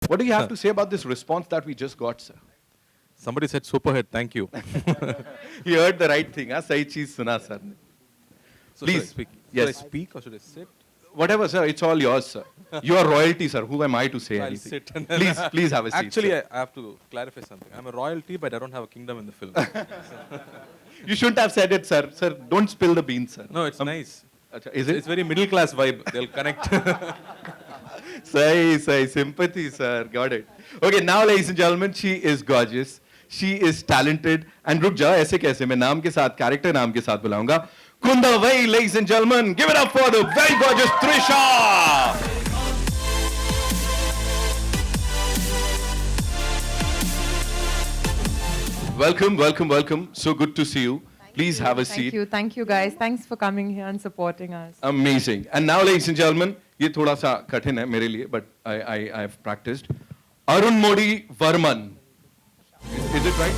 What do you have to say about this response that we just got, sir? Somebody said super hit. Thank you. You heard the right thing, huh? Sahi cheez suna, sir. So Please. Should I speak? Yes. Should I speak or should I sit? Whatever, sir. It's all yours, sir. You are royalty, sir. Who am I to say I'll anything? sit. And Please have a seat. Actually, sir. I have to clarify something. I'm a royalty, but I don't have a kingdom in the film. You shouldn't have said it, sir. Sir, don't spill the beans, sir. No, it's nice. Acha, is it? It's very middle class vibe. They'll connect. Say, sympathy, sir. Got it. Okay, now, ladies and gentlemen, she is gorgeous. She is talented. And रुक जाओ, ऐसे कैसे? मैं नाम के साथ, character नाम के साथ बुलाऊंगा. Kunda Vai, ladies and gentlemen, give it up for the very gorgeous Trisha. Welcome, welcome, welcome. So good to see you. Please have a seat. Thank you guys. Thanks for coming here and supporting us. Amazing. And now, ladies and gentlemen, ये थोड़ा सा कठिन है मेरे लिए, but I have practiced. Arun Modi Varman. Is it right?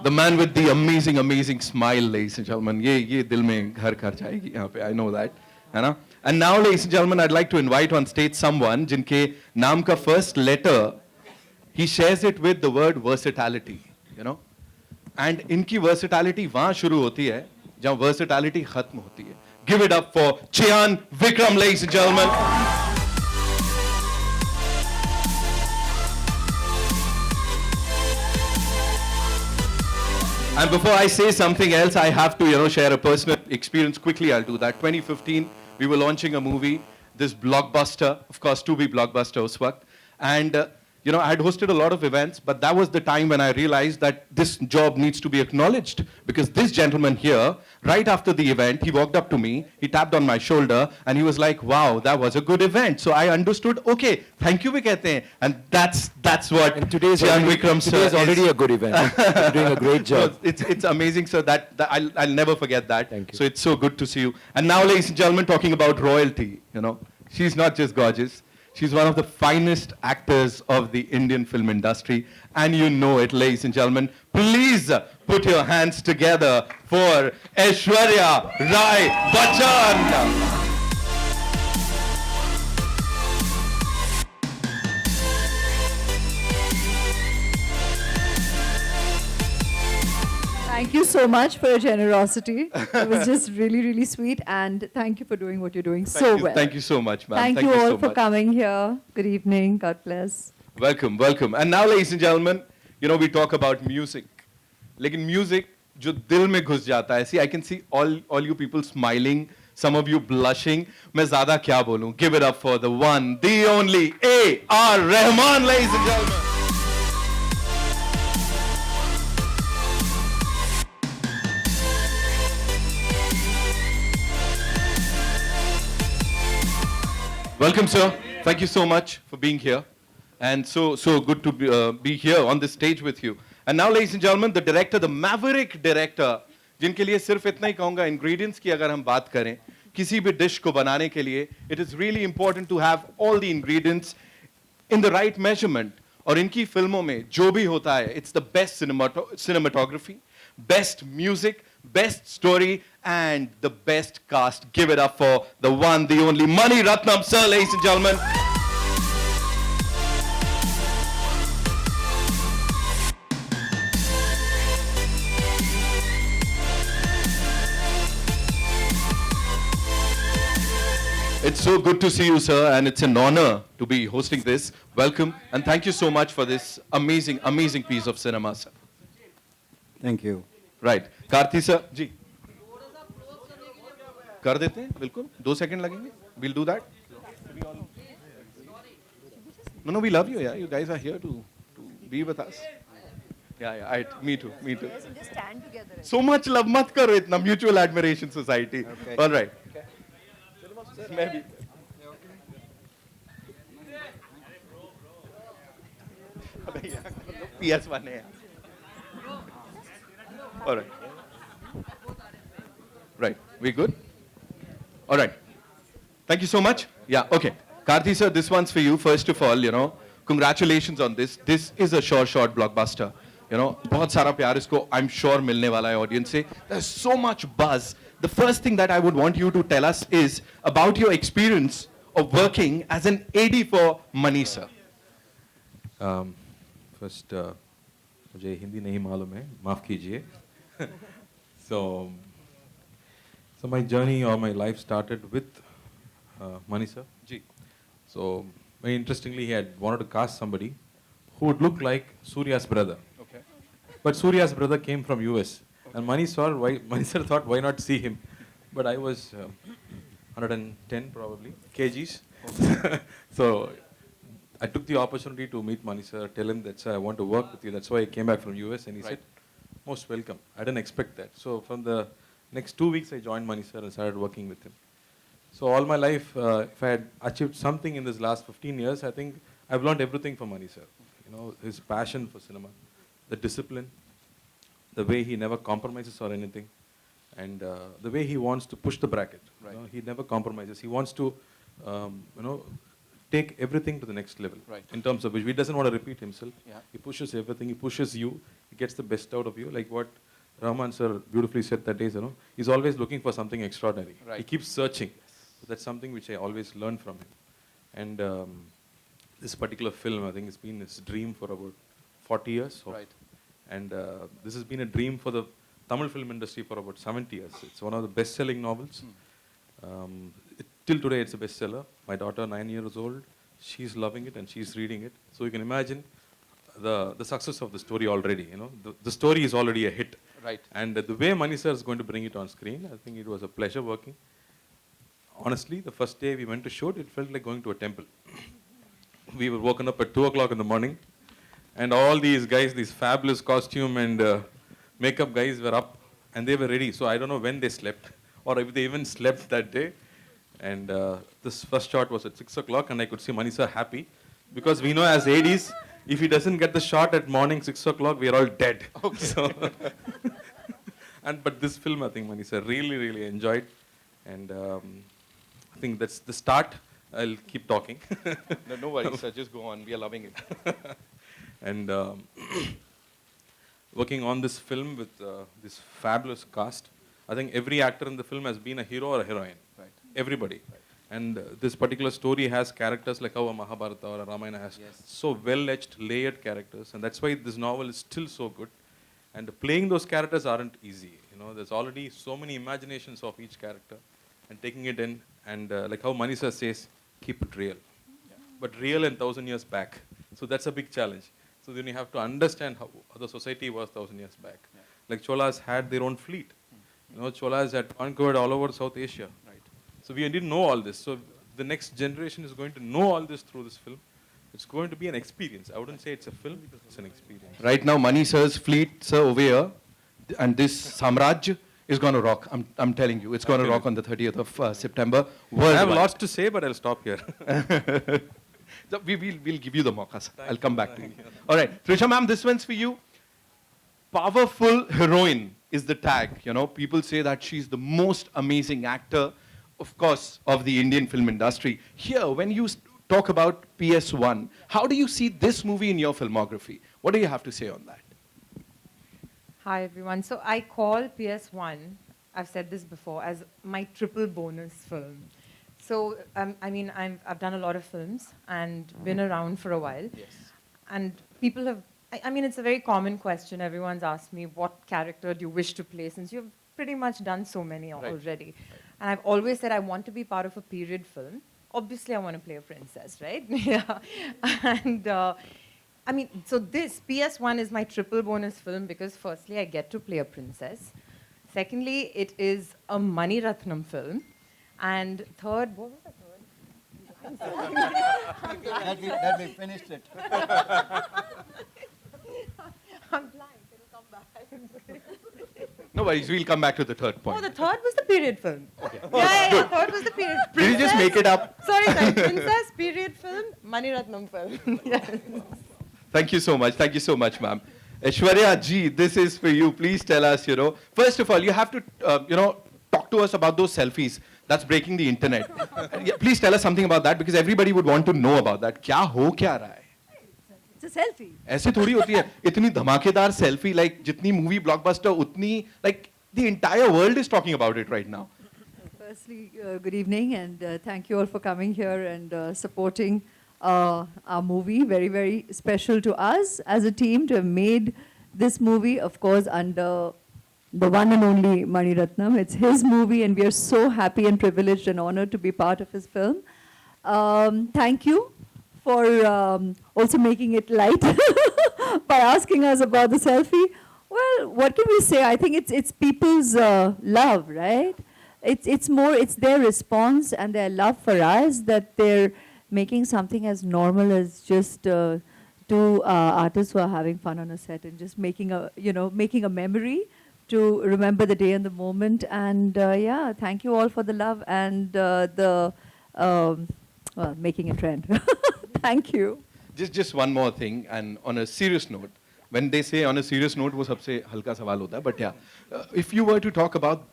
The man with the amazing, amazing smile, ladies and gentlemen. ये दिल में घर कर जाएगी यहाँ पे. I know that, है ना? And now, ladies and gentlemen, I'd like to invite on stage someone जिनके नाम का first letter, he shares it with the word versatility, you know? And इनकी versatility वहाँ शुरू होती है जहाँ versatility खत्म होती है. Give it up for Jayam, Vikram, ladies and gentlemen. And before I say something else, I have to, share a personal experience quickly. I'll do that. 2015, we were launching a movie, this blockbuster, of course, to be blockbuster us waqt. And, I had hosted a lot of events, but that was the time when I realized that this job needs to be acknowledged. Because this gentleman here, right after the event, he walked up to me, he tapped on my shoulder, and he was like, wow, that was a good event. So I understood, okay, thank you, Vikram. And that's what Jayam Vikram sir is already a good event. You're doing a great job. No, it's amazing, sir. That I'll never forget that. Thank you. So it's so good to see you. And now, ladies and gentlemen, talking about royalty, she's not just gorgeous. She's one of the finest actors of the Indian film industry. And you know it, ladies and gentlemen. Please put your hands together for Aishwarya Rai Bachchan. Thank you so much for your generosity. It was just really, really sweet. And thank you for doing what you're doing well. Thank you so much, ma'am. Thank you all so for much. coming here. Good evening. God bless. Welcome, welcome. And now, ladies and gentlemen, we talk about music. Like in music, जो दिल में घुस जाता है. See, I can see all you people smiling, some of you blushing. मैं ज़्यादा क्या बोलूँ? Give it up for the one, the only A.R. Rahman, ladies and gentlemen. Welcome, sir. Thank you so much for being here. And so good to be here on this stage with you. And now, ladies and gentlemen, the director, the maverick director, जिनके लिए सिर्फ इतना ही कहूँगा, ingredients की अगर हम बात करें, किसी भी dish को बनाने के लिए, it is really important to have all the ingredients in the right measurement. और इनकी फिल्मों में जो भी होता है, it's the best cinematography, best music, best story, and the best cast. Give it up for the one, the only Mani Ratnam, sir, ladies and gentlemen. It's so good to see you, sir, and it's an honor to be hosting this. Welcome, and thank you so much for this amazing, amazing piece of cinema, sir. Thank you. Right. Karthi, sir, जी. कर देते हैं, बिल्कुल. 2 seconds लगेंगे. We'll do that. No, we love you, yeah. You guys are here to be with us. Yeah. Me too. Just stand together. So much love मत करो इतना. Mutual admiration society. Okay. All right. Maybe. PS1 है. All right. Right. We good? All right. Thank you so much. Yeah, okay. Karthi sir, this one's for you. First of all, congratulations on this. This is a short blockbuster. बहुत सारा प्यार इसको I'm sure मिलने वाला है audience से. There's so much buzz. The first thing that I would want you to tell us is about your experience of working as an AD for Money Sir. First, मुझे हिंदी नहीं मालूम है, माफ कीजिए. So my journey or my life started with Money Sir. Ji. So very interestingly, he had wanted to cast somebody who would look like Surya's brother. Okay. But Surya's brother came from US. And Money Sir thought, why not see him? But I was 110 probably kgs. So I took the opportunity to meet Money Sir, tell him that I want to work with you. That's why I came back from US, and he said, most welcome. I didn't expect that. So from the next 2 weeks, I joined Money Sir and started working with him. So all my life, if I had achieved something in this last 15 years, I think I've learned everything from Money Sir. His passion for cinema, the discipline, the way he never compromises or anything, and the way he wants to push the bracket. Right. He never compromises. He wants to, take everything to the next level. Right. In terms of which he doesn't want to repeat himself. Yeah. He pushes everything. He pushes you. He gets the best out of you. Like what Rahman sir beautifully said that day. He's always looking for something extraordinary. Right. He keeps searching. So that's something which I always learned from him. And this particular film, I think it's been his dream for about 40 years. Right. And this has been a dream for the Tamil film industry for about 70 years. It's one of the best-selling novels. Till today, it's a bestseller. My daughter, 9 years old, she's loving it and she's reading it. So you can imagine the success of the story already. The story is already a hit. Right. And the way Mani sir is going to bring it on screen, I think it was a pleasure working. Honestly, the first day we went to shoot, it felt like going to a temple. We were woken up at 2 o'clock in the morning, and all these guys, these fabulous costume and makeup guys were up, and they were ready. So I don't know when they slept, or if they even slept that day. And this first shot was at 6 o'clock, and I could see Mani sir happy, because we know as ADs, if he doesn't get the shot at morning 6 o'clock, we are all dead. Okay. So but this film, I think Mani sir really, really enjoyed, and I think that's the start. I'll keep talking. No worries, sir. Just go on. We are loving it. And working on this film with this fabulous cast, I think every actor in the film has been a hero or a heroine. Right. Everybody. Right. And this particular story has characters like how a Mahabharata or a Ramayana has so well-etched, layered characters. And that's why this novel is still so good. And playing those characters aren't easy. There's already so many imaginations of each character. And taking it in, and like how Mani sir says, keep it real. Yeah. But real and 1,000 years back. So that's a big challenge. So then you have to understand how the society was 1,000 years back. Yeah. Like Cholas had their own fleet. Cholas had conquered all over South Asia. Right. So we didn't know all this. So the next generation is going to know all this through this film. It's going to be an experience. I wouldn't say it's a film, it's an experience. Right now, Money Sir's fleet, sir, over here, and this Samraj is going to rock. I'm telling you, it's going to rock on the 30th of September. I have lots to say, but I'll stop here. So we'll give you the mauka, sir. I'll come back to you. All right, Trisha ma'am, this one's for you. Powerful heroine is the tag. People say that she's the most amazing actor, of course, of the Indian film industry. Here, when you talk about PS1, how do you see this movie in your filmography? What do you have to say on that? Hi, everyone. So I call PS1, I've said this before, as my triple bonus film. So, I've done a lot of films and been around for a while. Yes. And people have, it's a very common question. Everyone's asked me, what character do you wish to play, since you've pretty much done so many already. Right. And I've always said I want to be part of a period film. Obviously, I want to play a princess, right? Yeah. And so this PS1 is my triple bonus film because firstly, I get to play a princess. Secondly, it is a Mani Ratnam film. And third, what was the third? that we finished it. I'm blind. It'll come back. No worries, we'll come back to the third point. Oh, the third was the period film. Okay. Third was the period. Did you just make it up? Sorry, princess, period film, Mani Ratnam film. Yes. Thank you so much. Thank you so much, ma'am. Aishwarya ji, this is for you. Please tell us, first of all, you have to, talk to us about those selfies. That's breaking the internet. Please tell us something about that because everybody would want to know about that. Kya ho kya raha hai? It's a selfie. ऐसे थोड़ी होती है इतनी धमाकेदार selfie like जितनी movie blockbuster उतनी like the entire world is talking about it right now. Firstly, good evening, and thank you all for coming here and supporting our movie. Very, very special to us as a team to have made this movie, of course, under the one and only Mani Ratnam. It's his movie, and we are so happy and privileged and honored to be part of his film. Thank you for also making it light by asking us about the selfie. Well, what can we say? I think it's people's love, right? It's their response and their love for us that they're making something as normal as just two artists who are having fun on a set and just making a memory to remember the day and the moment. And yeah, thank you all for the love and making a trend. Thank you. Just one more thing, and on a serious note, when they say on a serious note, वो सबसे हल्का सवाल होता है. But yeah, if you were to talk about,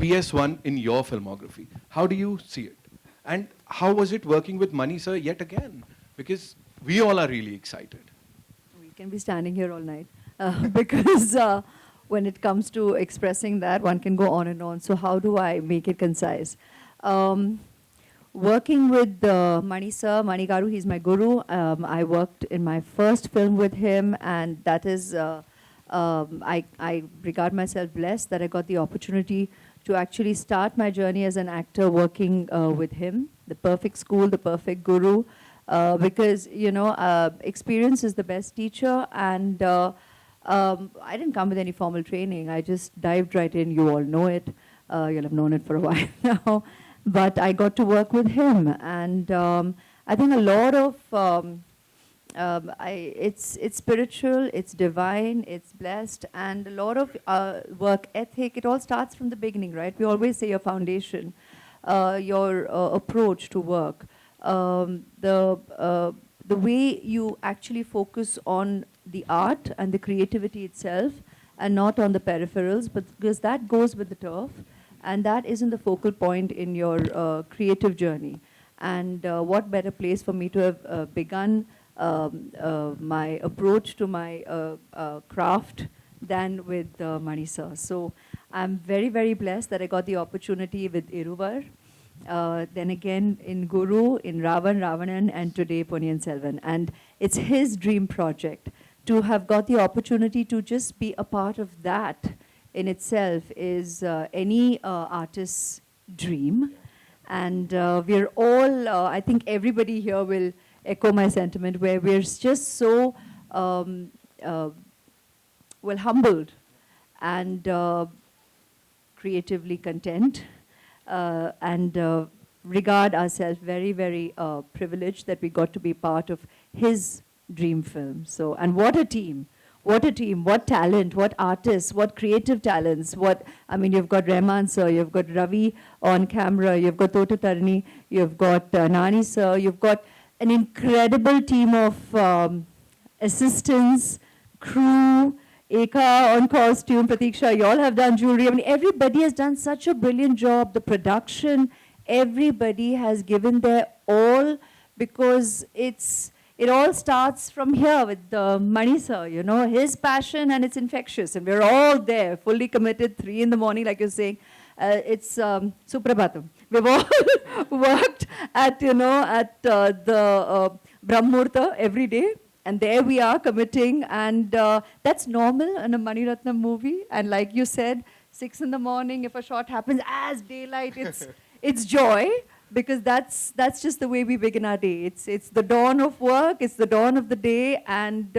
PS1 in your filmography, how do you see it? And how was it working with Mani sir yet again? Because we all are really excited. We can be standing here all night because when it comes to expressing that, one can go on and on. So how do I make it concise? Working with Mani sir, Mani Garu, he's my guru. I worked in my first film with him, and that is, I regard myself blessed that I got the opportunity to actually start my journey as an actor working with him, the perfect school, the perfect guru, because, experience is the best teacher, and I didn't come with any formal training. I just dived right in. You all know it. You'll have known it for a while now. But I got to work with him, and I think a lot of it's spiritual, it's divine, it's blessed, and a lot of work ethic. It all starts from the beginning, right? We always say your foundation, your approach to work, the way you actually focus on the art and the creativity itself, and not on the peripherals, but because that goes with the turf, and that isn't the focal point in your creative journey. And what better place for me to have begun my approach to my craft than with Mani sir. So I'm very, very blessed that I got the opportunity with Iruvar, then again in Guru, in Ravanan, and today Ponniyin Selvan. And it's his dream project. To have got the opportunity to just be a part of that in itself is any artist's dream. And we're all, I think everybody here will echo my sentiment, where we're just so humbled and creatively content, and regard ourselves very, very privileged that we got to be part of his dream film. So, and what a team. What a team, what talent, what artists, what creative talents, you've got Rahman sir, you've got Ravi on camera, you've got Tota Tarni, you've got Nani sir, you've got an incredible team of assistants, crew, Eka on costume, Pratiksha, you all have done jewelry. Everybody has done such a brilliant job. The production, everybody has given their all, because it all starts from here with Mani sir, his passion, and it's infectious. And we're all there, fully committed, 3 in the morning, like you're saying. It's Suprabhatam. We've all worked at the Brahmurta every day. And there we are committing. And that's normal in a Mani Ratnam movie. And like you said, 6 in the morning, if a shot happens as daylight, it's joy. Because that's just the way we begin our day. It's the dawn of work, it's the dawn of the day, and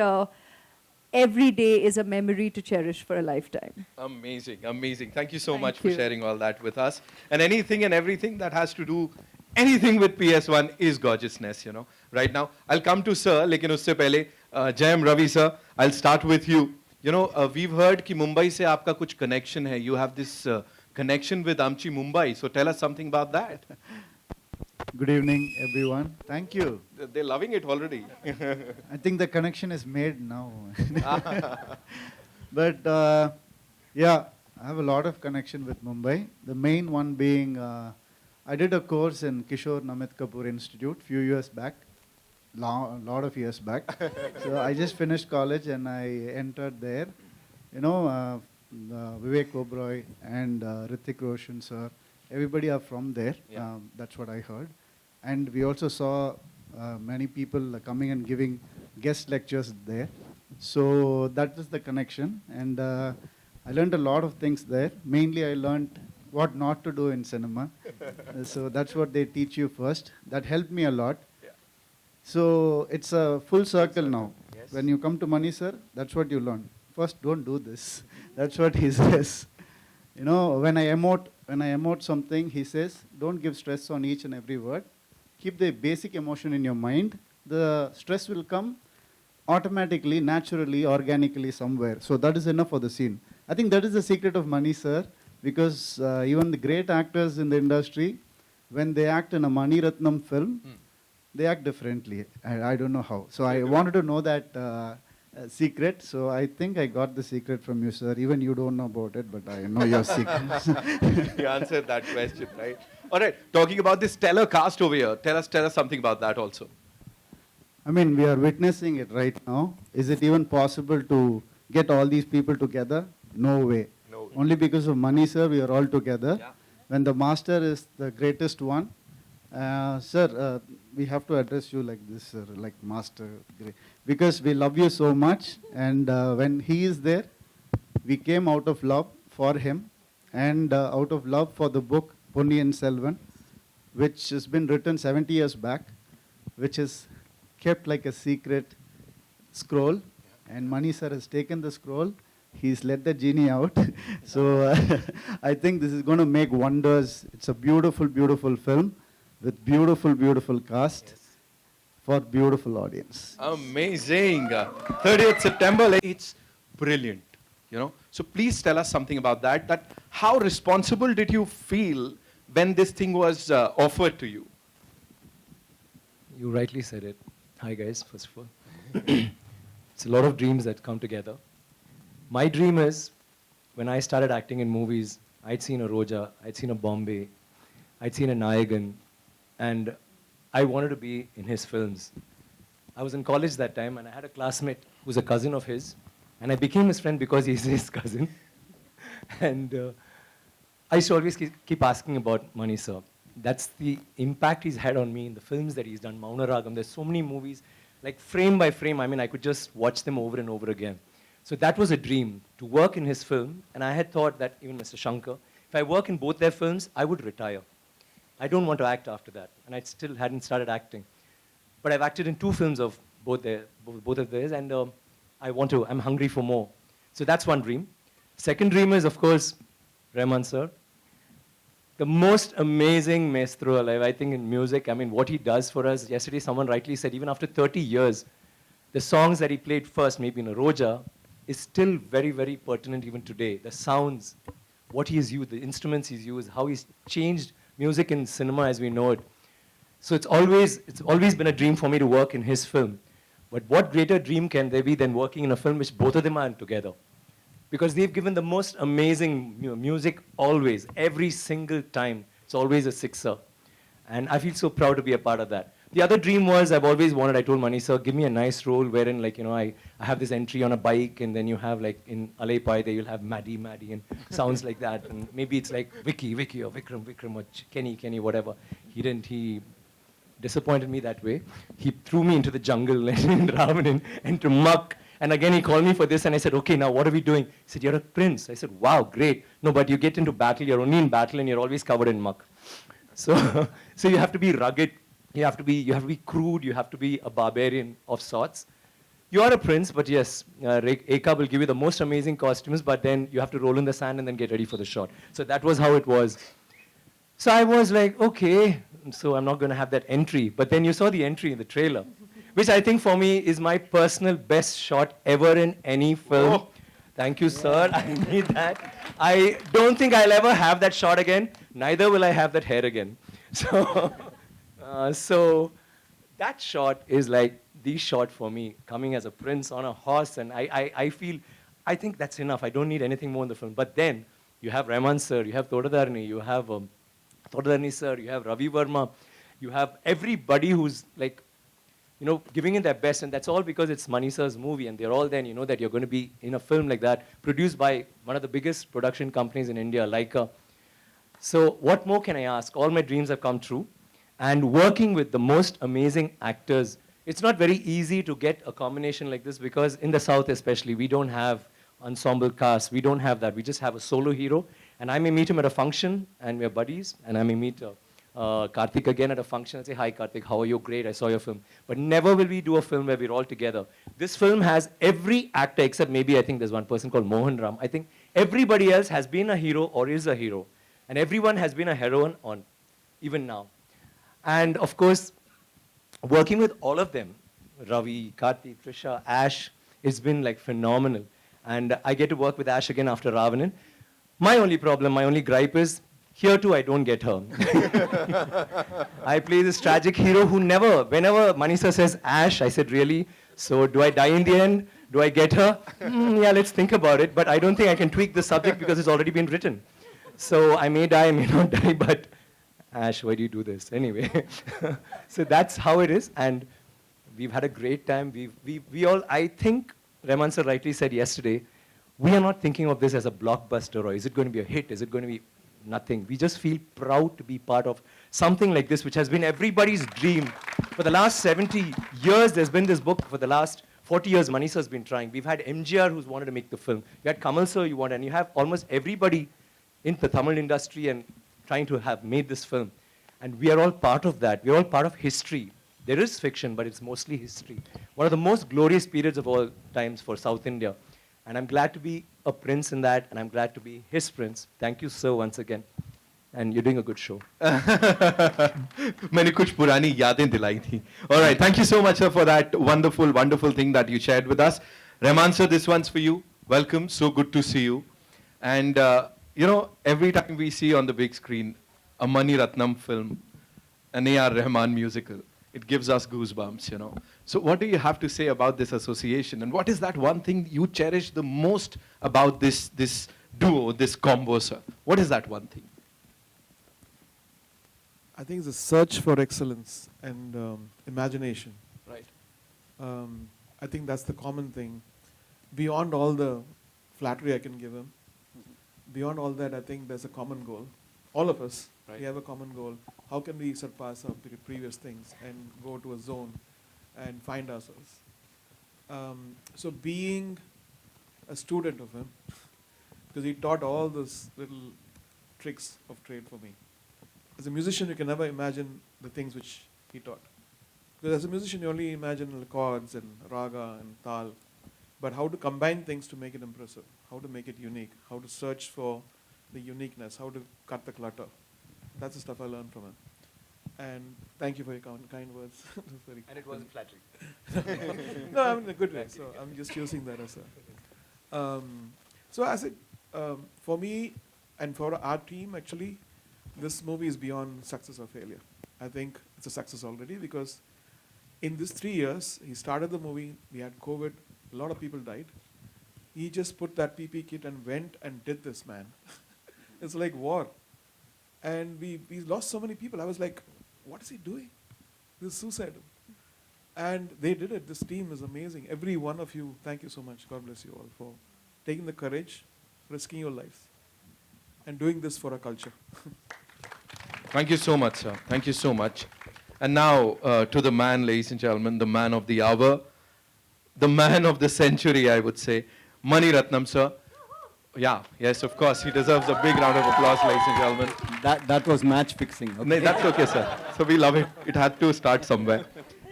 every day is a memory to cherish for a lifetime. Amazing, amazing. Thank you so much for sharing all that with us. And anything and everything that has to do anything with PS1 is gorgeousness, Right now, I'll come to sir, lekin usse pehle, Jayam, Ravi sir, I'll start with you. We've heard कि Mumbai से आपका कुछ connection है. You have this connection with Amchi Mumbai. So tell us something about that. Good evening, everyone. Thank you. They're loving it already. I think the connection is made now. But yeah, I have a lot of connection with Mumbai. The main one being, I did a course in Kishore Namit Kapoor Institute few years back. lot of years back. So I just finished college and I entered there. You know, Vivek Oberoi and Hrithik Roshan sir, everybody are from there. Yeah. That's what I heard. And we also saw many people coming and giving guest lectures there. So that was the connection. And I learned a lot of things there. Mainly I learned what not to do in cinema. So that's what they teach you first. That helped me a lot. So it's a full circle now. Yes. When you come to Money Sir, that's what you learn. First, don't do this. That's what he says. You know, when I emote something, he says, don't give stress on each and every word. Keep the basic emotion in your mind. The stress will come automatically, naturally, organically somewhere. So that is enough for the scene. I think that is the secret of Money Sir, because even the great actors in the industry, when they act in a Mani Ratnam film, they act differently. I don't know how. So I wanted to know that secret. So I think I got the secret from you, sir. Even you don't know about it, but I know your secret. You answered that question, right? All right, talking about this stellar cast over here, tell us something about that also. I mean, we are witnessing it right now. Is it even possible to get all these people together? No way. No way. Only because of Money, sir, we are all together. Yeah. When the master is the greatest one, sir, we have to address you like this, sir, like master, because we love you so much. And when he is there, we came out of love for him and out of love for the book Ponniyin Selvan, which has been written 70 years back, which is kept like a secret scroll. And Mani sir has taken the scroll. He's let the genie out. So I think this is going to make wonders. It's a beautiful, beautiful film with beautiful, beautiful cast for beautiful audience. Amazing. 30th September, like, it's brilliant, you know. So please tell us something about that. That how responsible did you feel when this thing was offered to you? You rightly said it. Hi guys, first of all. It's a lot of dreams that come together. My dream is, when I started acting in movies, I'd seen a Roja, I'd seen a Bombay, I'd seen a Nayagan, and I wanted to be in his films. I was in college that time, and I had a classmate who's a cousin of his, and I became his friend because he's his cousin. And I used to always keep asking about Mani sir. That's the impact he's had on me in the films that he's done. Mauna Ragam, there's so many movies, like frame by frame, I mean, I could just watch them over and over again. So that was a dream, to work in his film, and I had thought that, even Mr. Shankar, if I work in both their films, I would retire. I don't want to act after that, and I still hadn't started acting. But I've acted in 2 films of both of theirs, and I'm hungry for more. So that's one dream. Second dream is, of course, Rahman sir. The most amazing maestro alive, I think, in music. I mean, what he does for us. Yesterday, someone rightly said, even after 30 years, the songs that he played first, maybe in a Roja, is still very, very pertinent even today. The sounds, what he's used, the instruments he's used, how he's changed music in cinema as we know it. So it's always been a dream for me to work in his film. But what greater dream can there be than working in a film which both of them are in together? Because they've given the most amazing music always, every single time. It's always a sixer. And I feel so proud to be a part of that. The other dream was, I've always wanted, I told Mani sir, give me a nice role wherein, like, you know, I have this entry on a bike, and then you have, like, in Alay Pai, there you'll have Maddie, and sounds like that. And maybe it's like Vicky, or Vikram, or Kenny, whatever. He disappointed me that way. He threw me into the jungle in Ravan and to muck. And again, he called me for this, and I said, okay, now what are we doing? He said, you're a prince. I said, wow, great. No, but you get into battle, you're only in battle, and you're always covered in muck. So you have to be rugged. You have to be crude. You have to be a barbarian of sorts. You are a prince, but yes, Eka will give you the most amazing costumes, but then you have to roll in the sand and then get ready for the shot. So that was how it was. So I was like, okay, so I'm not going to have that entry. But then you saw the entry in the trailer, which I think for me is my personal best shot ever in any film. Oh. Thank you, sir. I need that. I don't think I'll ever have that shot again. Neither will I have that hair again. So that shot is like the shot for me, coming as a prince on a horse. And I think that's enough. I don't need anything more in the film. But then you have Rahman sir, you have Thodadarni, you have Thodadarni sir, you have Ravi Verma, you have everybody who's like giving it their best, and that's all because it's Mani sir's movie, and they're all there, and you know that you're going to be in a film like that, produced by one of the biggest production companies in India, Leica. So what more can I ask? All my dreams have come true, and working with the most amazing actors. It's not very easy to get a combination like this because in the South especially, we don't have ensemble cast. We don't have that. We just have a solo hero. And I may meet him at a function, and we're buddies, and I may meet Karthik again at a function and say, hi Karthik, how are you? Great, I saw your film. But never will we do a film where we're all together. This film has every actor except maybe I think there's one person called Mohan Ram. I think everybody else has been a hero or is a hero. And everyone has been a heroine on, even now. And of course, working with all of them, Ravi, Karthi, Trisha, Ash, it's been like phenomenal. And I get to work with Ash again after Ravanan. My only problem, my only gripe is, here too I don't get her. I play this tragic hero who never, whenever Manisa says Ash, I said, really? So do I die in the end? Do I get her? Yeah, let's think about it. But I don't think I can tweak the subject because it's already been written. So I may die, I may not die, but Ash, why do you do this? Anyway, so that's how it is. And we've had a great time. We all, I think, Rahman sir rightly said yesterday, we are not thinking of this as a blockbuster or is it going to be a hit? Is it going to be nothing? We just feel proud to be part of something like this, which has been everybody's dream. For the last 70 years, there's been this book. For the last 40 years, Manisa has been trying. We've had MGR who's wanted to make the film. You had Kamal sir, and you have almost everybody in the Tamil industry and trying to have made this film. And we are all part of that. We're all part of history. There is fiction, but it's mostly history. One of the most glorious periods of all times for South India. And I'm glad to be a prince in that, and I'm glad to be his prince. Thank you, sir, once again. And you're doing a good show. मैंने कुछ पुरानी यादें दिलाई थी. All right, thank you so much, sir, for that wonderful, wonderful thing that you shared with us. Rahman, sir, this one's for you. Welcome. So good to see you. And, every time we see on the big screen a Mani Ratnam film, an A.R. Rahman musical, it gives us goosebumps, So what do you have to say about this association? And what is that one thing you cherish the most about this duo, this combo, sir? What is that one thing? I think it's a search for excellence and imagination. Right. I think that's the common thing. Beyond all the flattery I can give him, beyond all that, I think there's a common goal. All of us, we have a common goal. How can we surpass our previous things and go to a zone and find ourselves? So being a student of him, because he taught all those little tricks of trade for me. As a musician, you can never imagine the things which he taught. Because as a musician, you only imagine the chords and raga and tal. But how to combine things to make it impressive, how to make it unique, how to search for the uniqueness, how to cut the clutter. That's the stuff I learned from him. And thank you for your kind words. And it wasn't flattering. No, I mean in a good way. So I'm just using that as a... so as it, for me and for our team, actually, this movie is beyond success or failure. I think it's a success already because in these 3 years, he started the movie, we had COVID, a lot of people died. He just put that PP kit and went and did this, man. It's like war. And we lost so many people. I was like, what is he doing? This is suicidal. And they did it. This team is amazing. Every one of you, thank you so much. God bless you all for taking the courage, risking your lives, and doing this for our culture. Thank you so much, sir. Thank you so much. And now to the man, ladies and gentlemen, the man of the hour, the man of the century, I would say, Mani Ratnam, sir. Yeah, yes, of course. He deserves a big round of applause, ladies and gentlemen. That was match fixing. Okay? No, that's okay, sir. So we love it. It had to start somewhere.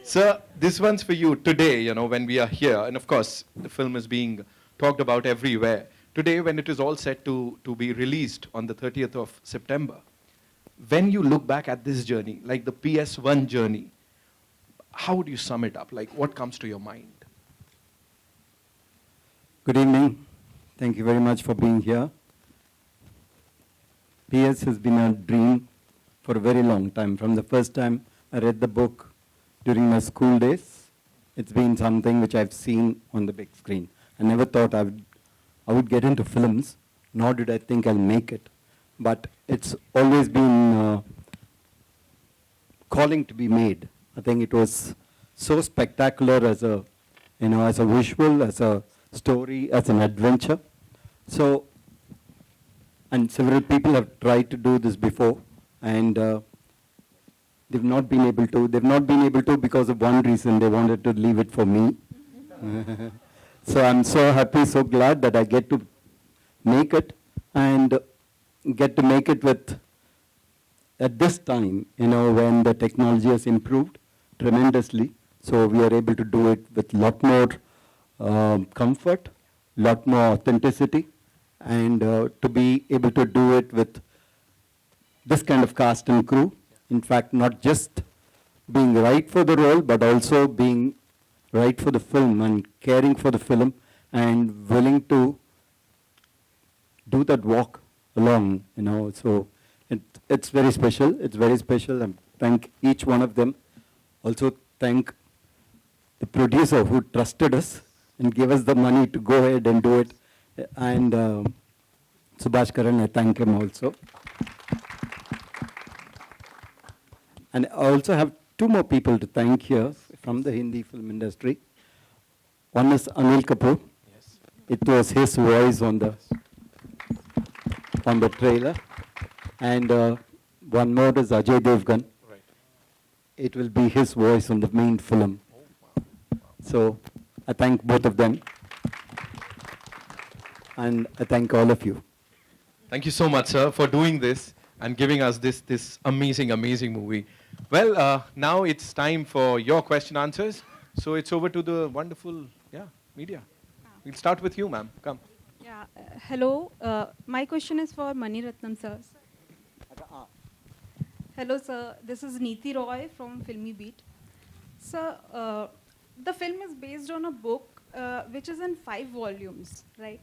Sir, this one's for you today, when we are here. And of course, the film is being talked about everywhere. Today, when it is all set to be released on the 30th of September, when you look back at this journey, like the PS1 journey, how would you sum it up? Like, what comes to your mind? Good evening. Thank you very much for being here. PS has been a dream for a very long time. From the first time I read the book during my school days, it's been something which I've seen on the big screen. I never thought I would get into films, nor did I think I'll make it. But it's always been calling to be made. I think it was so spectacular as a, as a visual, as a story, as an adventure. So, and several people have tried to do this before, and they've not been able to. They've not been able to because of one reason. They wanted to leave it for me. So I'm so happy, so glad that I get to make it, and get to make it with, at this time, when the technology has improved tremendously. So we are able to do it with a lot more comfort, lot more authenticity, and to be able to do it with this kind of cast and crew. In fact, not just being right for the role, but also being right for the film and caring for the film and willing to do that walk along, So it's very special. It's very special. And thank each one of them. Also thank the producer who trusted us and gave us the money to go ahead and do it. And Subhash Karan, I thank him also. And I also have two more people to thank here from the Hindi film industry. One is Anil Kapoor. Yes. It was his voice on the trailer. And one more is Ajay Devgan. Right. It will be his voice on the main film. Oh, wow. So I thank both of them. And I thank all of you. Thank you so much, sir, for doing this and giving us this amazing, amazing movie. Well, now it's time for your question answers. So it's over to the wonderful, media. We'll start with you, ma'am. Come. Yeah. Hello. My question is for Mani Ratnam, sir. Hello, sir. This is Neeti Roy from Filmy Beat. Sir, the film is based on a book which is in 5 volumes, right?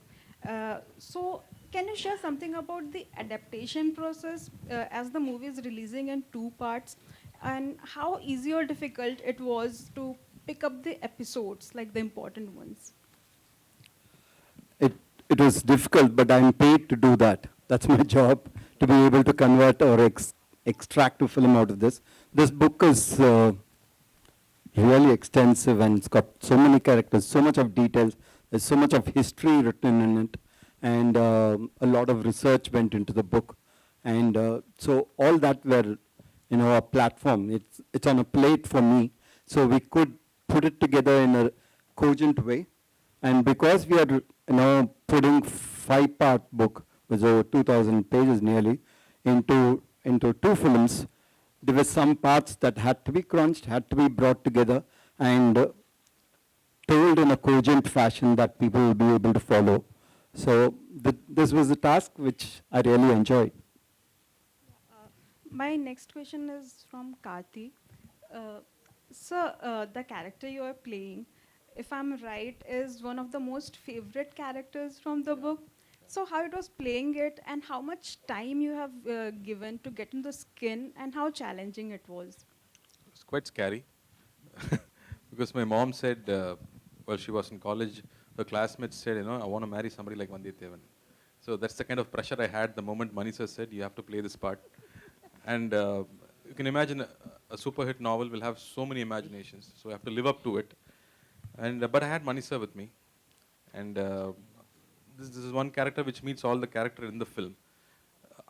So, can you share something about the adaptation process as the movie is releasing in 2 parts, and how easy or difficult it was to pick up the episodes, like the important ones? It was difficult, but I'm paid to do that. That's my job, to be able to convert or extract a film out of this. This book is really extensive, and it's got so many characters, so much of details. There's so much of history written in it, and a lot of research went into the book. And so all that were, a platform. It's on a plate for me, so we could put it together in a cogent way. And because we are, putting 5-part book, with over 2,000 pages nearly, into 2 films, there were some parts that had to be crunched, had to be brought together, and told in a cogent fashion that people will be able to follow. So this was a task which I really enjoyed. My next question is from Karthi. Sir, the character you are playing, if I'm right, is one of the most favorite characters from the book. So how it was playing it, and how much time you have given to get in the skin, and how challenging it was? It's quite scary. Because my mom said, while she was in college, her classmates said, I want to marry somebody like Vandiyathevan. So that's the kind of pressure I had the moment Manisha said, you have to play this part. And you can imagine a super hit novel will have so many imaginations, so I have to live up to it. And but I had Manisha with me, and this is one character which meets all the character in the film.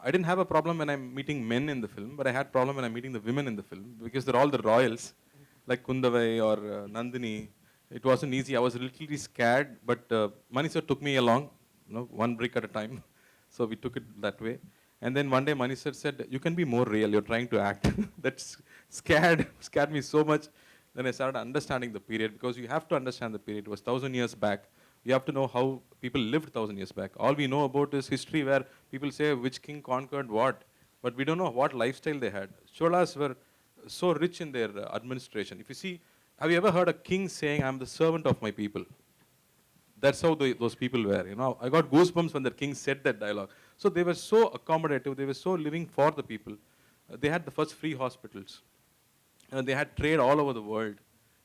I didn't have a problem when I'm meeting men in the film, but I had problem when I'm meeting the women in the film, because they're all the royals, like Kundavai or Nandini. It wasn't easy. I was literally scared, but Manisha took me along, one brick at a time. So we took it that way. And then one day Manisha said, you can be more real, you're trying to act. That's scared me so much. Then I started understanding the period, because you have to understand the period. It was 1,000 years back. You have to know how people lived 1,000 years back. All we know about is history, where people say which king conquered what, but we don't know what lifestyle they had. Cholas were so rich in their administration. If you see, have you ever heard a king saying, I'm the servant of my people? That's how those people were. I got goosebumps when the king said that dialogue. So they were so accommodative. They were so living for the people. They had the first free hospitals. They had trade all over the world.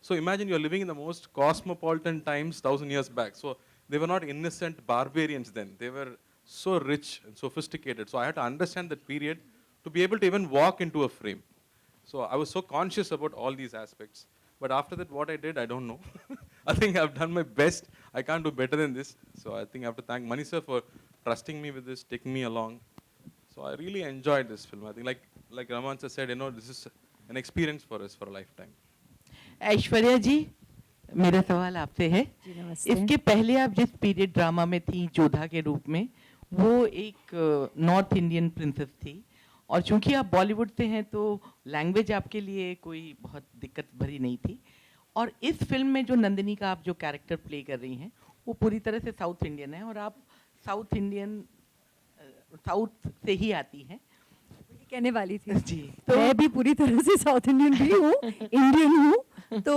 So imagine you're living in the most cosmopolitan times 1,000 years back. So they were not innocent barbarians then. They were so rich and sophisticated. So I had to understand that period to be able to even walk into a frame. So I was so conscious about all these aspects. But after that, what I did, I don't know. I think I've done my best. I can't do better than this. So I think I have to thank Mani sir for trusting me with this, taking me along. So I really enjoyed this film. I think like Raman sir said, this is an experience for us for a lifetime. Aishwarya जी, मेरा सवाल आपसे है। जी, नमस्ते। इसके पहले आप जिस period drama में थी जोधा के रूप में, वो एक नॉर्थ इंडियन प्रिंसेस थी, और चूंकि आप बॉलीवुड से हैं तो लैंग्वेज आपके लिए कोई बहुत दिक्कत भरी नहीं थी, और इस फिल्म में जो नंदिनी का आप जो कैरेक्टर प्ले कर रही हैं वो पूरी तरह से साउथ इंडियन है, और आप साउथ से ही आती हैं। कहने वाली थी जी, तो मैं भी पूरी तरह से साउथ इंडियन भी हूँ, इंडियन हूँ, तो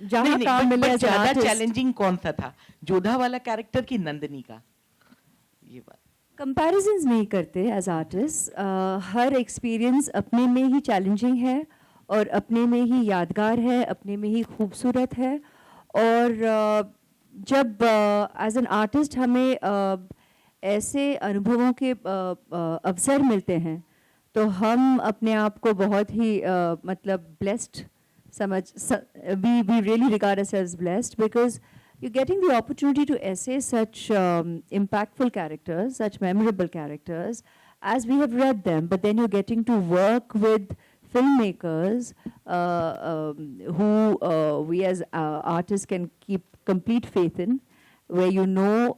जहाँ काम मिले ज़्यादा चैलेंजिंग कौन सा था, जोधा वाला कैरेक्टर की नंदिनी का? ये बात कंपैरिजंस नहीं करते एज आर्टिस्ट। हर एक्सपीरियंस अपने में ही चैलेंजिंग है और अपने में ही यादगार है, अपने में ही खूबसूरत है। और जब एज एन आर्टिस्ट हमें ऐसे अनुभवों के अवसर मिलते हैं तो हम अपने आप को बहुत ही मतलब blessed we really regard ourselves blessed because you're getting the opportunity to essay such impactful characters, such memorable characters as we have read them, but then you're getting to work with filmmakers who we as artists can keep complete faith in, where you know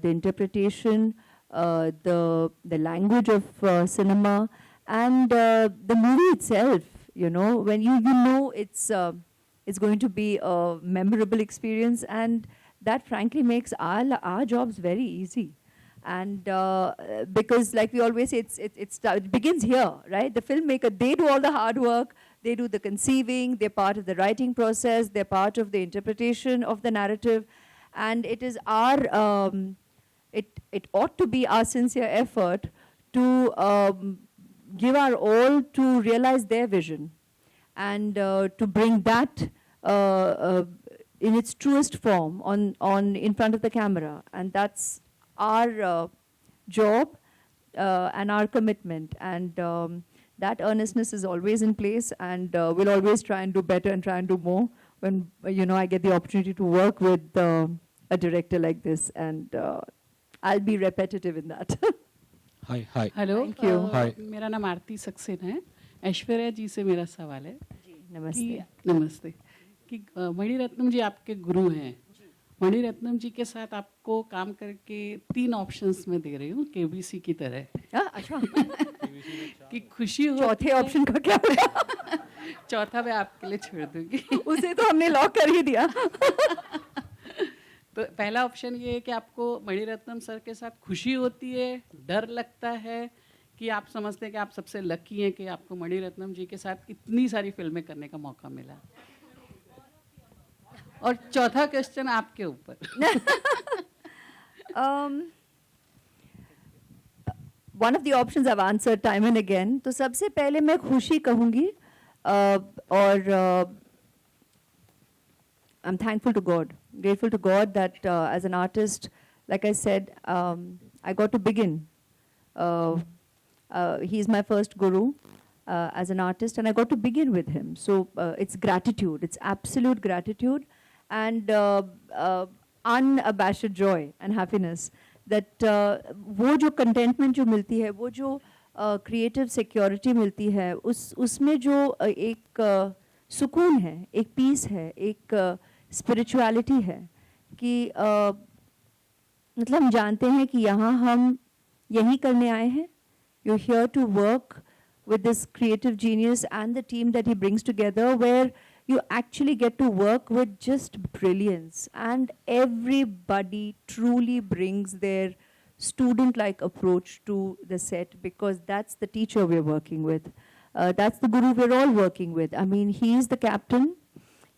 the interpretation, the language of cinema, and the movie itself. When you know it's going to be a memorable experience, and that frankly makes our jobs very easy. And because like we always say, it begins here, right? The filmmaker, they do all the hard work, they do the conceiving, they're part of the writing process, they're part of the interpretation of the narrative, and it is our, it ought to be our sincere effort to give our all to realize their vision and to bring that in its truest form on in front of the camera. And that's our job and our commitment. And that earnestness is always in place, and we'll always try and do better and try and do more when I get the opportunity to work with a director like this. And I'll be repetitive in that. Hi. Hello, Thank you. Hi. मेरा नाम आरती सक्सेना है। ऐश्वर्या जी से मेरा सवाल है। जी, नमस्ते। नमस्ते। कि मणिरत्नम जी आपके गुरु हैं। मणिरत्नम जी के साथ आपको काम करके 3 ऑप्शंस में दे रही हूँ, केबीसी की तरह। अच्छा। कि खुशी हो। चौथे ऑप्शन का क्या होगा? चौथा मैं आपके लिए छोड़ दूंगी। उसे तो हमने लॉक कर ही दिया। तो पहला ऑप्शन ये है कि आपको मणिरत्नम सर के साथ खुशी होती है, डर लगता है, कि आप समझते हैं कि आप सबसे लकी हैं कि आपको मणिरत्नम जी के साथ इतनी सारी फिल्में करने का मौका मिला। और चौथा क्वेश्चन आपके ऊपर। One of the options I've answered time and again. तो सबसे पहले मैं खुशी कहूँगी, और I'm thankful to God, grateful to God that as an artist, like I said, I got to begin. He's my first guru as an artist, and I got to begin with him. So it's gratitude, it's absolute gratitude, and unabashed joy and happiness. That वो जो contentment जो मिलती है, वो जो creative security मिलती है, उसमें जो एक सुकून है, एक peace है, एक spirituality है, कि मतलब हम जानते हैं कि यहाँ हम यही करने आए हैं. You're here to work with this creative genius and the team that he brings together, where you actually get to work with just brilliance, and everybody truly brings their student-like approach to the set, because that's the teacher we're working with. That's the guru we're all working with. I mean, he's the captain.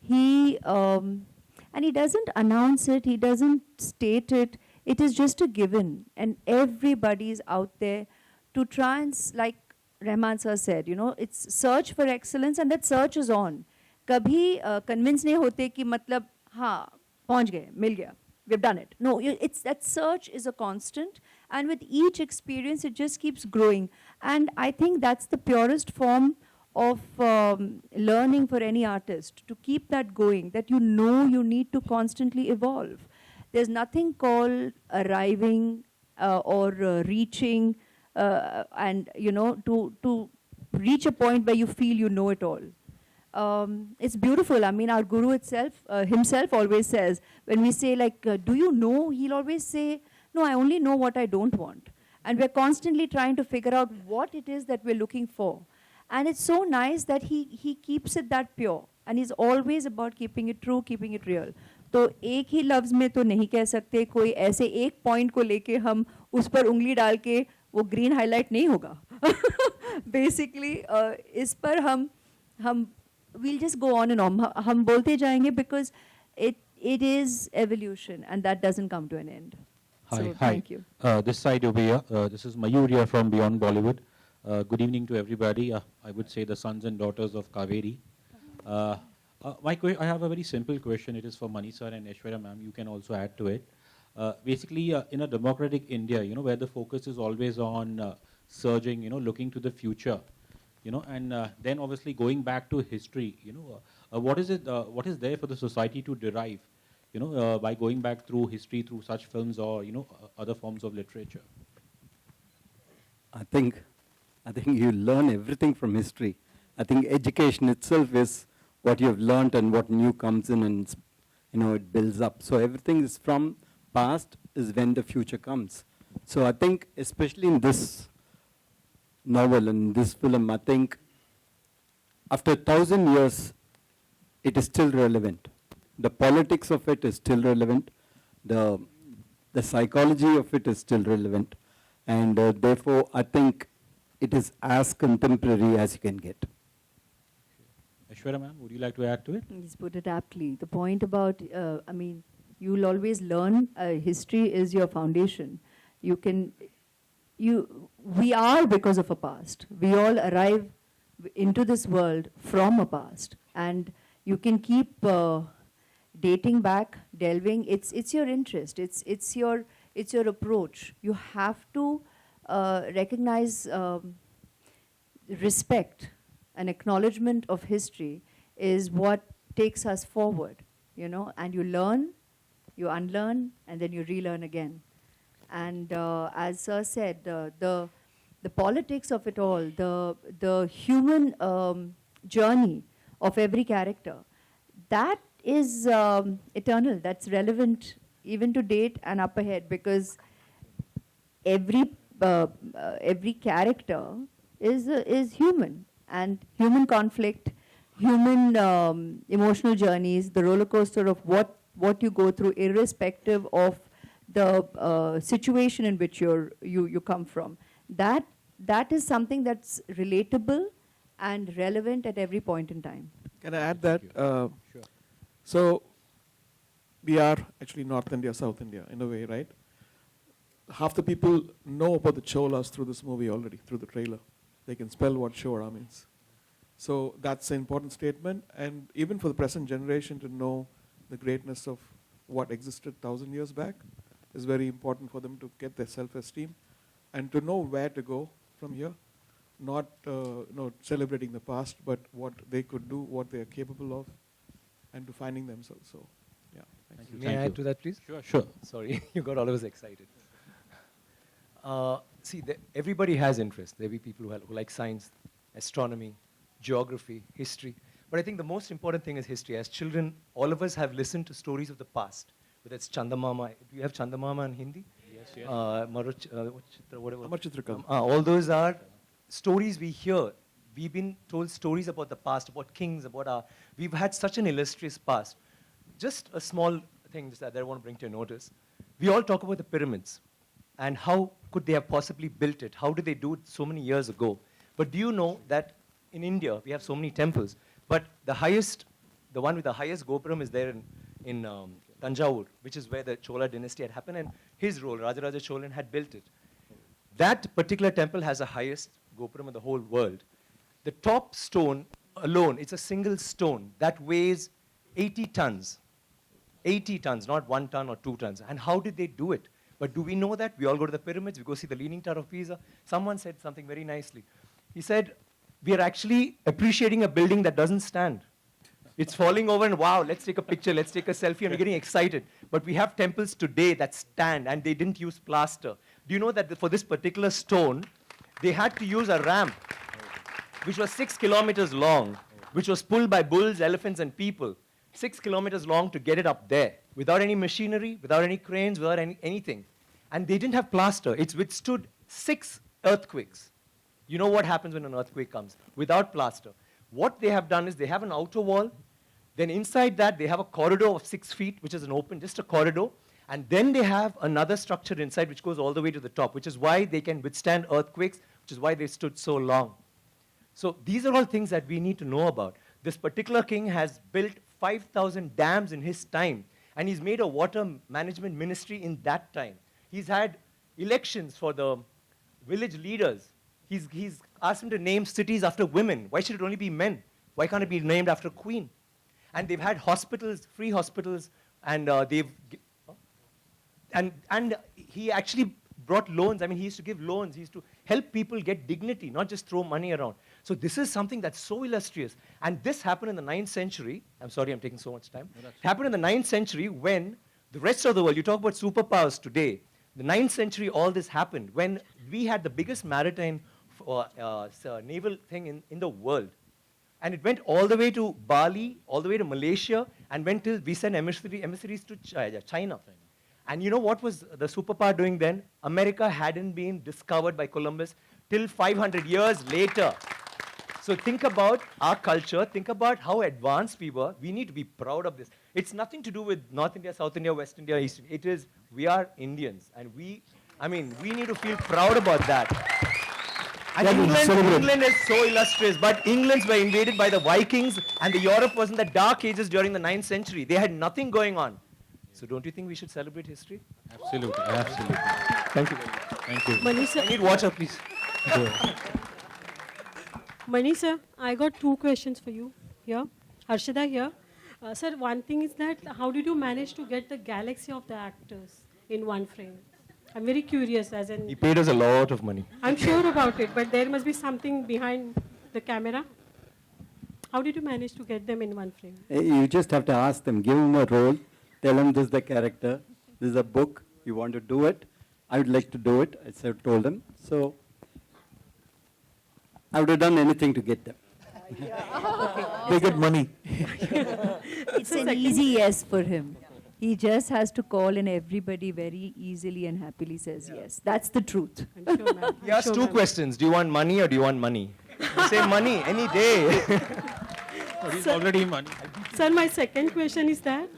And he doesn't announce it, he doesn't state it. It is just a given, and everybody's out there to try and, like Rahman sir said, it's search for excellence, and that search is on. कभी convince नहीं होते कि मतलब हाँ पहुँच गए, मिल गया, we've done it. No, it's that search is a constant, and with each experience it just keeps growing. And I think that's the purest form of learning for any artist to keep that going, that you know you need to constantly evolve. There's nothing called arriving or reaching and, you know, to reach a point where you feel you know it all. It's beautiful. I mean, our guru himself always says, when we say like, do you know? He'll always say, no, I only know what I don't want. And we're constantly trying to figure out what it is that we're looking for. And it's so nice that he keeps it that pure. And he's always about keeping it true, keeping it real. तो एक ही लफ्ज़ में तो नहीं कह सकते, कोई ऐसे एक पॉइंट को लेके हम उस पर उंगली डाल के वो ग्रीन हाईलाइट नहीं होगा. बेसिकली इस पर हम we'll just go on and on. हम बोलते जाएंगे because it is evolution and that doesn't come to an end. So thank you. This side over here, this is Mayur here from Beyond Bollywood. Good evening to everybody. I would say the sons and daughters of Kaveri. I have a very simple question. It is for Mani sir and Aishwarya ma'am. You can also add to it. Basically, in a democratic India, you know, where the focus is always on surging, you know, looking to the future, you know, and then obviously going back to history, you know, what is there for the society to derive, you know, by going back through history, through such films or, you know, other forms of literature? I think you learn everything from history. I think education itself is what you have learned and what new comes in and, you know, it builds up. So everything is from past is when the future comes. So I think especially in this novel and this film, I think after 1,000 years, it is still relevant. The politics of it is still relevant. The psychology of it is still relevant. And therefore, I think it is as contemporary as you can get. Aishwarya ma'am, would you like to add to it? He's put it aptly. The point about, I mean, you'll always learn. History is your foundation. We are because of a past. We all arrive into this world from a past. And you can keep dating back, delving. It's your interest. It's your approach. You have to recognize respect. An acknowledgement of history is what takes us forward, you know, and you learn, you unlearn, and then you relearn again. And as Sir said, the politics of it all, the human journey of every character, that is eternal, that's relevant even to date and up ahead, because every character is human. And human conflict, human emotional journeys, the roller coaster of what you go through, irrespective of the situation in which you come from. That is something that's relatable and relevant at every point in time. Can I add that? Sure. So we are actually North India, South India in a way, right? Half the people know about the Cholas through this movie already, through the trailer. They can spell what Chora means. So that's an important statement. And even for the present generation to know the greatness of what existed 1,000 years back is very important for them to get their self-esteem and to know where to go from here. Not celebrating the past, but what they could do, what they are capable of, and to finding themselves. So, yeah. Thank you. May I add to that, please? Sure. Sorry, you got all of us excited. See, everybody has interest. There will be people who like science, astronomy, geography, history. But I think the most important thing is history. As children, all of us have listened to stories of the past. Whether it's Chandamama. Do you have Chandamama in Hindi? Yes. Amar Chitrakam. All those are stories we hear. We've been told stories about the past, about kings, we've had such an illustrious past. Just a small thing that I want to bring to your notice. We all talk about the pyramids and how could they have possibly built it? How did they do it so many years ago? But do you know that in India, we have so many temples, but the one with the highest Gopuram is there in Tanjavur, which is where the Chola dynasty had happened, and his role, Rajaraja Cholan, had built it. That particular temple has the highest Gopuram in the whole world. The top stone alone, it's a single stone that weighs 80 tons. 80 tons, not 1 ton or 2 tons. And how did they do it? But do we know that? We all go to the pyramids, we go see the Leaning Tower of Pisa. Someone said something very nicely. He said, we are actually appreciating a building that doesn't stand. It's falling over and wow, let's take a picture, let's take a selfie, and we're getting excited. But we have temples today that stand and they didn't use plaster. Do you know that for this particular stone, they had to use a ramp, which was 6 kilometers long, which was pulled by bulls, elephants, and people. 6 kilometers long to get it up there, without any machinery, without any cranes, without anything. And they didn't have plaster. It's withstood 6 earthquakes. You know what happens when an earthquake comes? Without plaster. What they have done is they have an outer wall. Then inside that, they have a corridor of 6 feet, which is an open, just a corridor. And then they have another structure inside, which goes all the way to the top, which is why they can withstand earthquakes, which is why they stood so long. So these are all things that we need to know about. This particular king has built 5,000 dams in his time, and he's made a water management ministry in that time. He's had elections for the village leaders. He's asked them to name cities after women. Why should it only be men? Why can't it be named after a queen? And they've had hospitals, free hospitals, and and he actually brought loans. I mean, he used to give loans. He used to help people get dignity, not just throw money around. So this is something that's so illustrious. And this happened in the 9th century. I'm sorry I'm taking so much time. It happened in the 9th century when the rest of the world, you talk about superpowers today, the 9th century all this happened when we had the biggest maritime naval thing in the world. And it went all the way to Bali, all the way to Malaysia, and went till we sent emissaries to China. And you know what was the superpower doing then? America hadn't been discovered by Columbus till 500 years later. So think about our culture, think about how advanced we were. We need to be proud of this. It's nothing to do with North India, South India, West India, East India. It is, we are Indians. And we need to feel proud about that. And England is so illustrious, but Englands were invaded by the Vikings, and the Europe was in the dark ages during the 9th century. They had nothing going on. So don't you think we should celebrate history? Absolutely, absolutely. Thank you very much. Thank you. Manisha, I need water, please. Manisha, I got 2 questions for you here. Harshada here. Sir, one thing is that how did you manage to get the galaxy of the actors in one frame? I'm very curious, as in... He paid us a lot of money. I'm sure about it, but there must be something behind the camera. How did you manage to get them in one frame? You just have to ask them, give them a role, tell them this is the character, this is a book, you want to do it, I would like to do it, I told them. So I would have done anything to get them. They get money. It's an easy yes for him. He just has to call and everybody very easily and happily says yes. That's the truth. I'm sure, ma'am. He asked 2 questions. Do you want money or do you want money? You say money any day. He's already money. Sir, my second question is that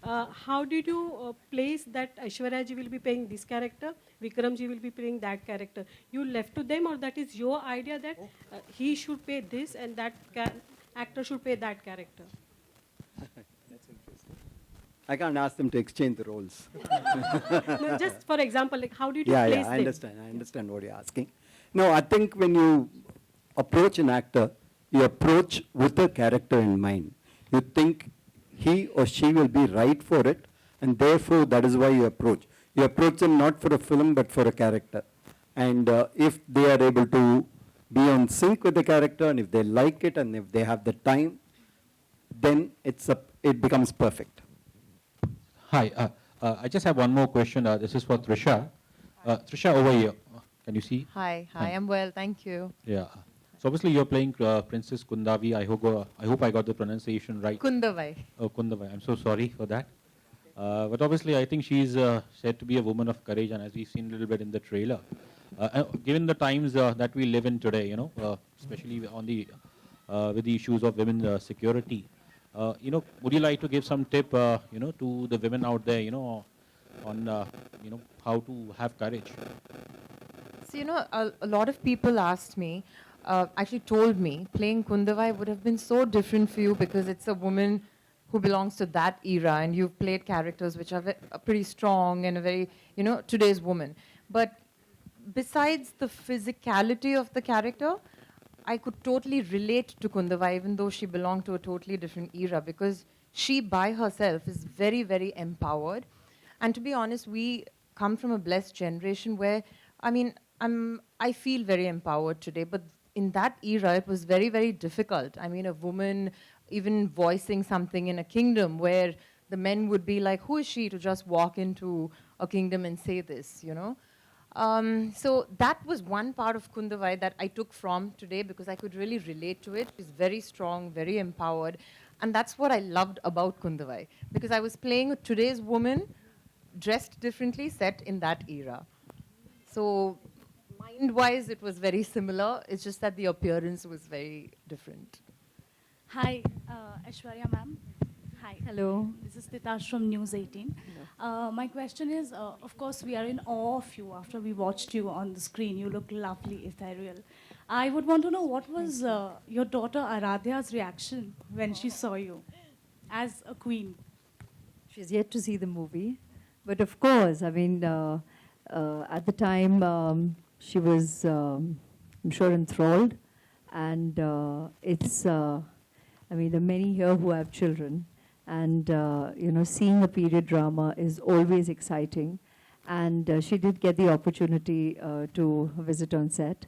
how did you place that Aishwarya ji will be playing this character, Vikram ji will be playing that character? You left to them, or that is your idea that he should play this and that actor should play that character? That's interesting. I can't ask them to exchange the roles. No, just for example, like how did you Yeah, place yeah, them? I understand what you're asking. No, I think when you approach an actor, you approach with a character in mind. You think he or she will be right for it, and therefore that is why you approach. You approach them not for a film, but for a character. And if they are able to be on sync with the character, and if they like it, and if they have the time, then it becomes perfect. Hi, I just have one more question. This is for Trisha. Trisha, over here. Can you see? Hi, I'm well, thank you. Yeah. So obviously you're playing Princess Kundavi. I hope I got the pronunciation right. Kundavai. Oh, Kundavai. I'm so sorry for that. But obviously I think she's said to be a woman of courage, and as we've seen a little bit in the trailer, given the times that we live in today, especially on the with the issues of women's security, would you like to give some tip, to the women out there, on, how to have courage? So, a lot of people asked me, actually told me, playing Kundavai would have been so different for you because it's a woman who belongs to that era, and you've played characters which are pretty strong and a very, today's woman. But besides the physicality of the character, I could totally relate to Kundavai, even though she belonged to a totally different era, because she by herself is very, very empowered. And to be honest, we come from a blessed generation where, I feel very empowered today, but in that era, it was very, very difficult. I mean, a woman even voicing something in a kingdom where the men would be like, who is she to just walk into a kingdom and say this, you know? So that was one part of Kundavai that I took from today because I could really relate to it. She's very strong, very empowered. And that's what I loved about Kundavai, because I was playing today's woman dressed differently, set in that era. So mind-wise, it was very similar. It's just that the appearance was very different. Hi, Aishwarya ma'am. Hi. Hello. This is Titash from News 18. My question is, of course, we are in awe of you after we watched you on the screen. You look lovely, ethereal. I would want to know what was your daughter Aradhya's reaction when she saw you as a queen? She's yet to see the movie. But of course, I mean, at the time, she was, I'm sure, enthralled. And it's, I mean, there are many here who have children. And, you know, seeing a period drama is always exciting. And she did get the opportunity to visit on set.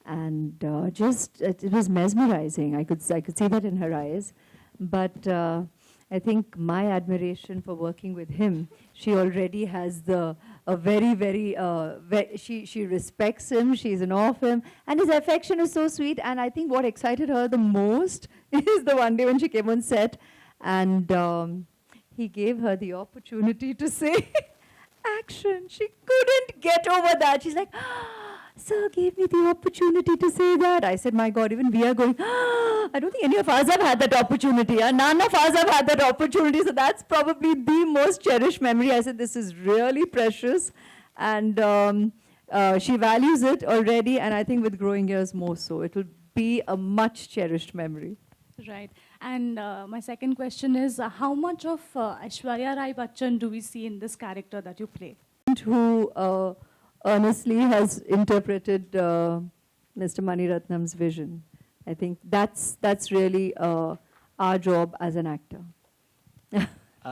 And just, it was mesmerizing. I could see that in her eyes. But I think my admiration for working with him, she already has a very, very, she respects him, she's in awe of him, and his affection is so sweet. And I think what excited her the most is the one day when she came on set, and he gave her the opportunity to say action. She couldn't get over that. She's like, sir gave me the opportunity to say that. I said, my God, even we are going, I don't think any of us have had that opportunity. None of us have had that opportunity. So that's probably the most cherished memory. I said, this is really precious. And she values it already. And I think with growing years more so. It will be a much cherished memory. Right. And my second question is, how much of Aishwarya Rai Bachchan do we see in this character that you play? Who honestly has interpreted Mr. Mani Ratnam's vision. I think that's really our job as an actor.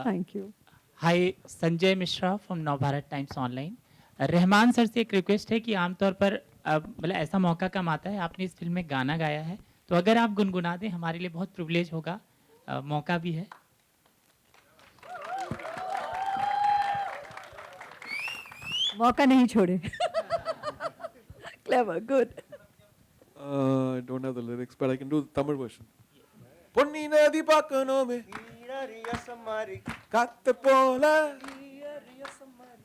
Thank you. Hi, Sanjay Mishra from Navbharat Times Online. Rahman sir से एक request है कि आमतौर पर मतलब ऐसा मौका कम आता है, आपने इस फिल्म में गाना गाया है, तो अगर आप गुनगुना दें हमारे लिए बहुत प्रिविलेज होगा, मौका भी है. मौका नहीं छोड़े. Clever, good. I don't have the lyrics, but I can do the Tamil version. Ponniyin nadi pakkanome katte pola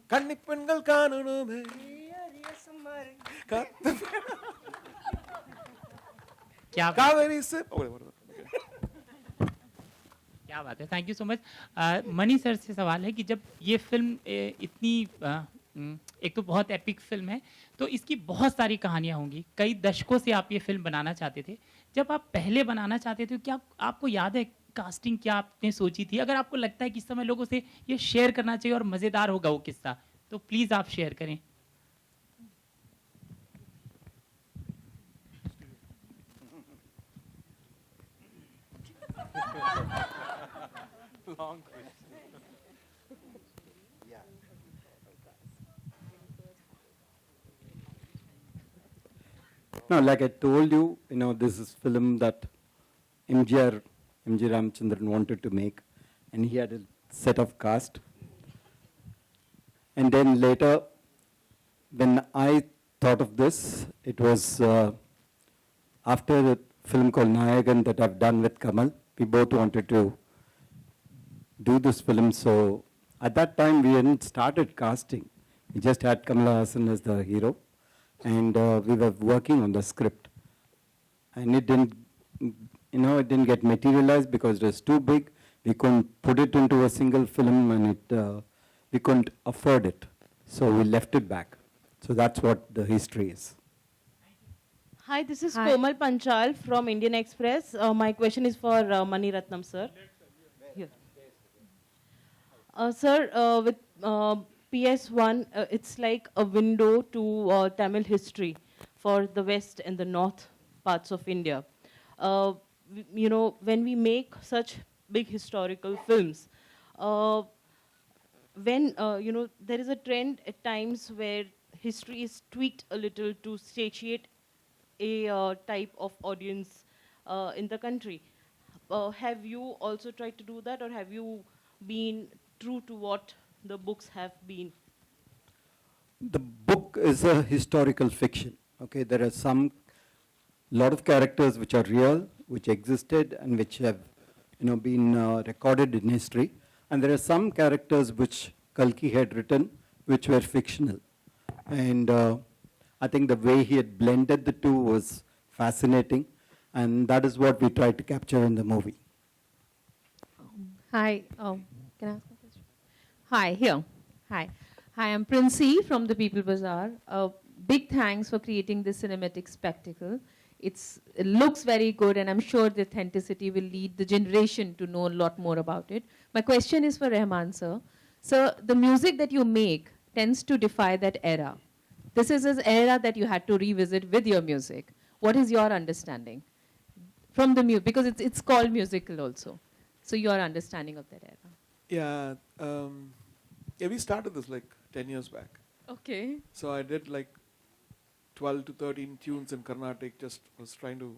kanni pengal kaananome katte क्या Kaveri se क्या बात है, thank you so much. Money sir से सवाल है कि जब ये फिल्म इतनी एक तो बहुत एपिक फिल्म है, तो इसकी बहुत सारी कहानियां होंगी, कई दशकों से आप ये फिल्म बनाना चाहते थे. जब आप पहले बनाना चाहते थे, क्या आपको याद है कास्टिंग क्या आपने सोची थी? अगर आपको लगता है कि इस समय लोगों से ये शेयर करना चाहिए और मज़ेदार होगा वो किस्सा, तो प्लीज़ आप शेयर करें. Long question. No, like I told you, you know, this is film that MG Ramchandran wanted to make, and he had a set of cast. And then later, when I thought of this, it was after the film called Nayagan that I've done with Kamal. We both wanted to do this film, so at that time we hadn't started casting. We just had Kamal Haasan as the hero, and we were working on the script. And it didn't, you know, it didn't get materialized because it was too big. We couldn't put it into a single film, and we couldn't afford it. So we left it back. So that's what the history is. Hi, this is Komal Panchal from Indian Express. My question is for Mani Ratnam, sir. Here. Sir, with PS1, it's like a window to Tamil history for the west and the north parts of India. You know, when we make such big historical films, when, you know, there is a trend at times where history is tweaked a little to satiate a type of audience in the country. Have you also tried to do that, or have you been true to what the books have been? The book is a historical fiction. Okay, there are some lot of characters which are real, which existed, and which have, been recorded in history. And there are some characters which Kalki had written, which were fictional. And I think the way he had blended the two was fascinating, and that is what we tried to capture in the movie. Hi. Can I ask a question? Hi, here. Hi. Hi, I'm Princey from the People Bazaar. Big thanks for creating this cinematic spectacle. It looks very good, and I'm sure the authenticity will lead the generation to know a lot more about it. My question is for Rahman, sir. Sir, the music that you make tends to defy that era. This is an era that you had to revisit with your music. What is your understanding from the music? Because it's called musical also. So your understanding of that era. Yeah, we started this like 10 years back. Okay. So I did like 12 to 13 tunes in Carnatic, just was trying to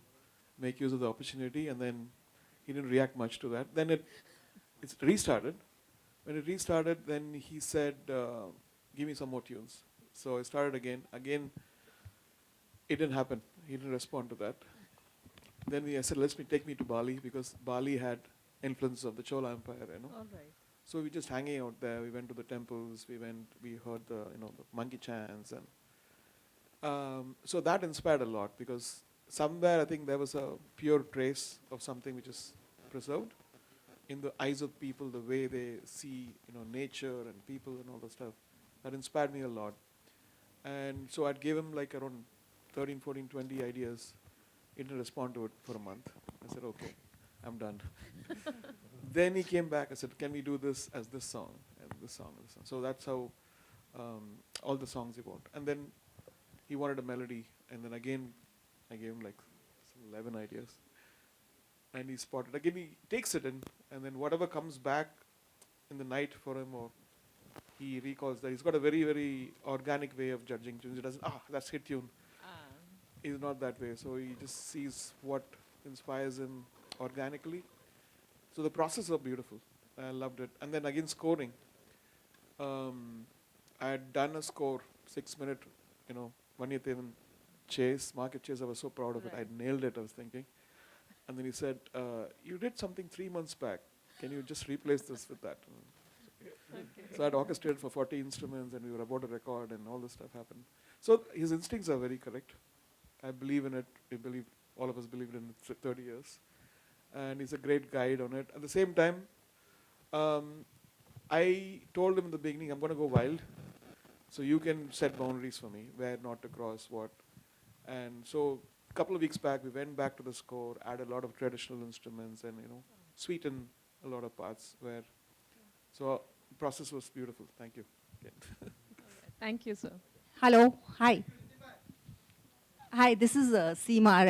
make use of the opportunity, and then he didn't react much to that. Then it's restarted. When it restarted, then he said, give me some more tunes. So I started again. Again, it didn't happen. He didn't respond to that. Then I said, take me to Bali, because Bali had influence of the Chola Empire, All right. So we just hanging out there. We went to the temples. We heard the the monkey chants, and so that inspired a lot, because somewhere I think there was a pure trace of something which is preserved in the eyes of people, the way they see nature and people and all the stuff. That inspired me a lot, and so I'd give him like around 13, 14, 20 ideas. He didn't respond to it for a month. I said, okay, I'm done. Then he came back. I said, can we do this as this song and this song and this song? So that's how all the songs evolved. And then he wanted a melody, and then again I gave him like 11 ideas, and he spotted. Again he takes it in, and then whatever comes back in the night for him, or he recalls that. He's got a very, very organic way of judging tunes. He doesn't, that's hit tune. He's not that way. So he just sees what inspires him organically. So the process was beautiful. I loved it. And then again scoring. I had done a score, 6-minute, Vanyathevan chase, market chase. I was so proud of it. I nailed it, I was thinking. And then he said, you did something 3 months back. Can you just replace this with that? So I had orchestrated for 40 instruments, and we were about to record, and all this stuff happened. So his instincts are very correct. I believe in it. All of us believed in it for 30 years. And he's a great guide on it. At the same time, I told him in the beginning, I'm going to go wild. So you can set boundaries for me, where not to cross what. And so a couple of weeks back, we went back to the score, added a lot of traditional instruments, and sweetened a lot of parts. So the process was beautiful. Thank you. Thank you, sir. Hello. Hi. Hi, this is Seema, right?